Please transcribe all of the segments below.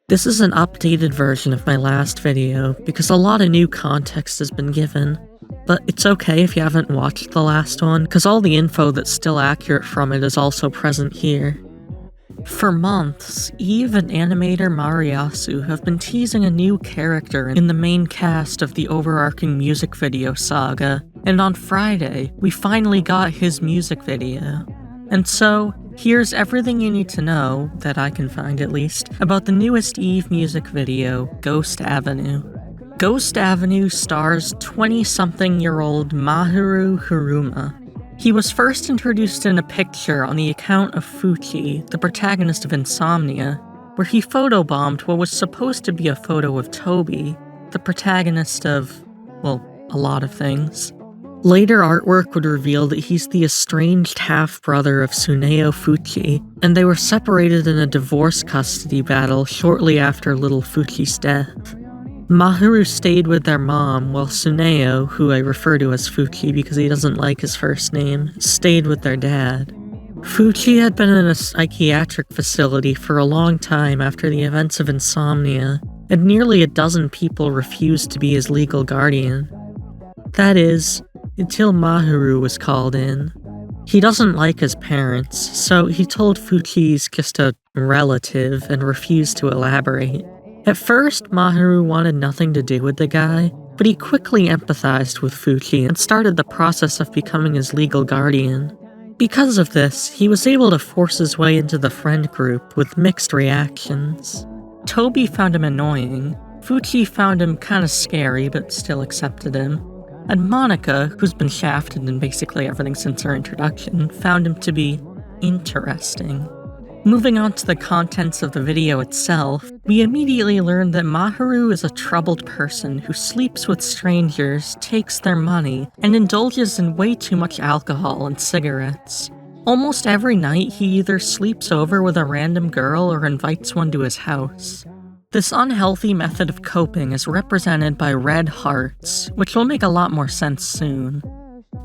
This is an updated version of my last video because a lot of new context has been given, but it's okay if you haven't watched the last one because all the info that's still accurate from it is also present here. For months, Eve and animator Mariasu have been teasing a new character in the main cast of the overarching music video saga, and on Friday, we finally got his music video. And so, here's everything you need to know, that I can find at least, about the newest Eve music video, Ghost Avenue. Ghost Avenue stars 20-something-year-old Maharu Hiruma. He was first introduced in a picture on the account of Fuchi, the protagonist of Insomnia, where he photobombed what was supposed to be a photo of Toby, the protagonist of, well, a lot of things. Later artwork would reveal that he's the estranged half-brother of Tsuneo Fuchi, and they were separated in a divorce custody battle shortly after little Fuchi's death. Maharu stayed with their mom, while Tsuneo, who I refer to as Fuchi because he doesn't like his first name, stayed with their dad. Fuchi had been in a psychiatric facility for a long time after the events of Insomnia, and nearly a dozen people refused to be his legal guardian. That is, until Maharu was called in. He doesn't like his parents, so he told Fuchi he's just a relative and refused to elaborate. At first, Maharu wanted nothing to do with the guy, but he quickly empathized with Fuchi and started the process of becoming his legal guardian. Because of this, he was able to force his way into the friend group with mixed reactions. Toby found him annoying, Fuchi found him kinda scary but still accepted him, and Monica, who's been shafted in basically everything since her introduction, found him to be interesting. Moving on to the contents of the video itself, we immediately learn that Maharu is a troubled person who sleeps with strangers, takes their money, and indulges in way too much alcohol and cigarettes. Almost every night he either sleeps over with a random girl or invites one to his house. This unhealthy method of coping is represented by red hearts, which will make a lot more sense soon.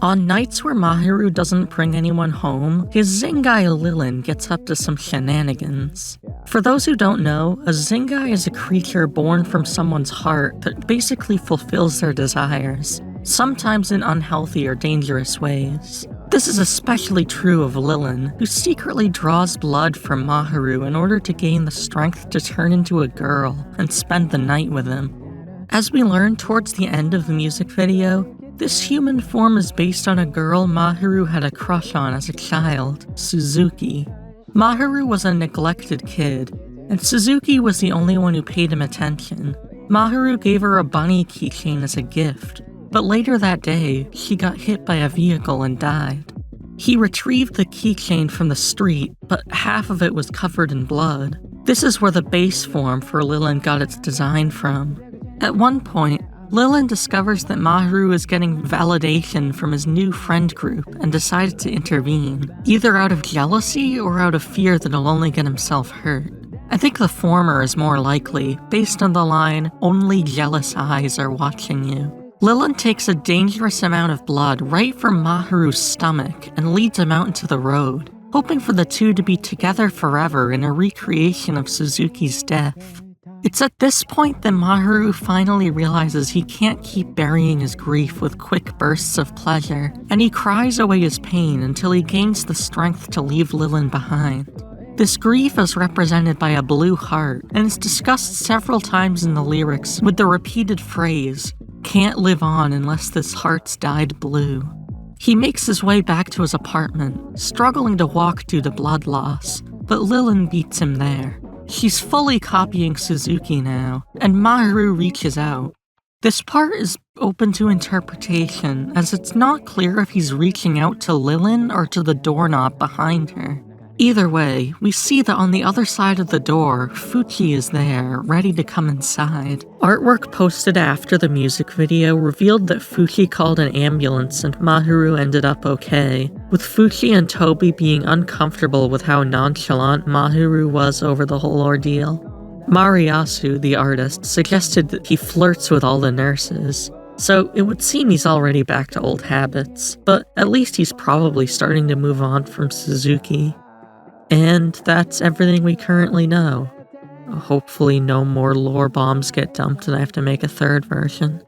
On nights where Maharu doesn't bring anyone home, his Zingai Lilin gets up to some shenanigans. For those who don't know, a Zingai is a creature born from someone's heart that basically fulfills their desires, sometimes in unhealthy or dangerous ways. This is especially true of Lilin, who secretly draws blood from Maharu in order to gain the strength to turn into a girl and spend the night with him. As we learn towards the end of the music video, this human form is based on a girl Maharu had a crush on as a child, Suzuki. Maharu was a neglected kid, and Suzuki was the only one who paid him attention. Maharu gave her a bunny keychain as a gift, but later that day, she got hit by a vehicle and died. He retrieved the keychain from the street, but half of it was covered in blood. This is where the base form for Lilin got its design from. At one point, Lilin discovers that Maharu is getting validation from his new friend group and decided to intervene, either out of jealousy or out of fear that he'll only get himself hurt. I think the former is more likely, based on the line, "Only jealous eyes are watching you." Lilin takes a dangerous amount of blood right from Maharu's stomach and leads him out into the road, hoping for the two to be together forever in a recreation of Suzuki's death. It's at this point that Maharu finally realizes he can't keep burying his grief with quick bursts of pleasure, and he cries away his pain until he gains the strength to leave Lilin behind. This grief is represented by a blue heart, and is discussed several times in the lyrics with the repeated phrase, "Can't live on unless this heart's dyed blue." He makes his way back to his apartment, struggling to walk due to blood loss, but Lilin beats him there. She's fully copying Suzuki now, and Maharu reaches out. This part is open to interpretation, as it's not clear if he's reaching out to Lilin or to the doorknob behind her. Either way, we see that on the other side of the door, Fuchi is there, ready to come inside. Artwork posted after the music video revealed that Fuchi called an ambulance and Maharu ended up okay, with Fuchi and Toby being uncomfortable with how nonchalant Maharu was over the whole ordeal. Mariasu, the artist, suggested that he flirts with all the nurses, so it would seem he's already back to old habits, but at least he's probably starting to move on from Suzuki. And that's everything we currently know. Hopefully no more lore bombs get dumped and I have to make a third version.